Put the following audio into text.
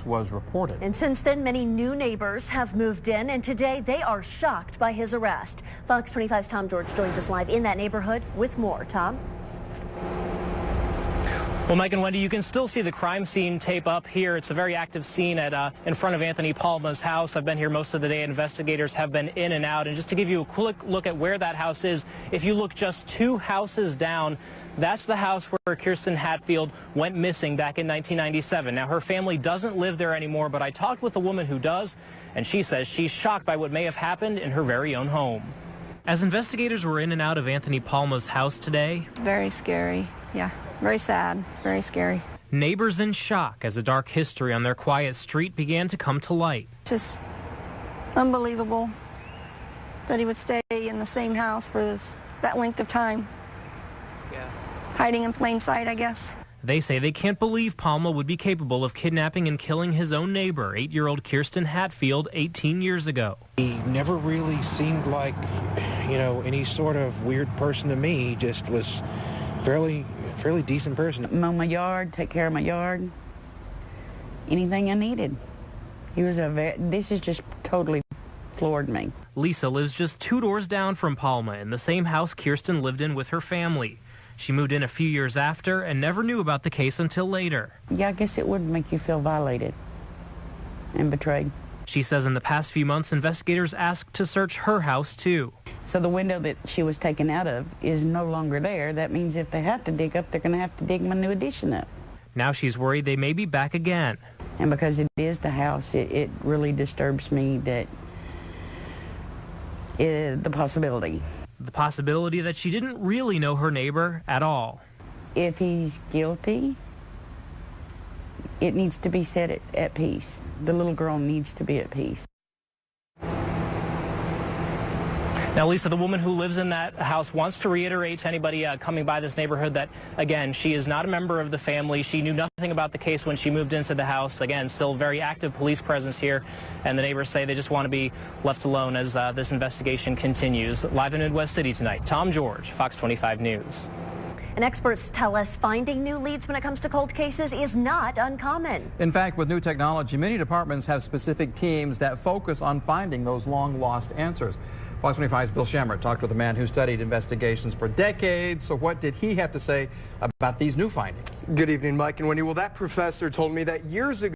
this was reported. And since then, many new neighbors have moved in, and today they are shocked by his arrest. Fox 25's Tom George joins us live in that neighborhood with more. Tom? Well, Mike and Wendy, you can still see the crime scene tape up here. It's a very active scene in front of Anthony Palma's house. I've been here most of the day. Investigators have been in and out. And just to give you a quick look at where that house is, if you look just 2 houses down, that's the house where Kirsten Hatfield went missing back in 1997. Now, her family doesn't live there anymore, but I talked with a woman who does, and she says she's shocked by what may have happened in her very own home. As investigators were in and out of Anthony Palma's house today, it's very scary. Yeah, very sad, very scary. Neighbors in shock as a dark history on their quiet street began to come to light. Just unbelievable that he would stay in the same house for that length of time. Yeah. Hiding in plain sight, I guess. They say they can't believe Palma would be capable of kidnapping and killing his own neighbor, 8-year-old Kirsten Hatfield, 18 years ago. He never really seemed like, any sort of weird person to me. He just was fairly decent person. Mow my yard, take care of my yard, anything I needed. This has just totally floored me. Lisa lives just 2 doors down from Palma in the same house Kirsten lived in with her family. She moved in a few years after and never knew about the case until later. Yeah, I guess it would make you feel violated and betrayed. She says in the past few months, investigators asked to search her house too. So the window that she was taken out of is no longer there. That means if they have to dig up, they're going to have to dig my new addition up. Now she's worried they may be back again. And because it is the house, it really disturbs me that the possibility. The possibility that she didn't really know her neighbor at all. If he's guilty, it needs to be set at peace. The little girl needs to be at peace. Now, Lisa, the woman who lives in that house wants to reiterate to anybody coming by this neighborhood that, again, she is not a member of the family. She knew nothing about the case when she moved into the house. Again, still very active police presence here, and the neighbors say they just want to be left alone as this investigation continues. Live in Midwest City tonight, Tom George, Fox 25 News. And experts tell us finding new leads when it comes to cold cases is not uncommon. In fact, with new technology, many departments have specific teams that focus on finding those long-lost answers. Fox 25's Bill Shammer talked with a man who studied investigations for decades. So what did he have to say about these new findings? Good evening, Mike and Wendy. Well, that professor told me that years ago,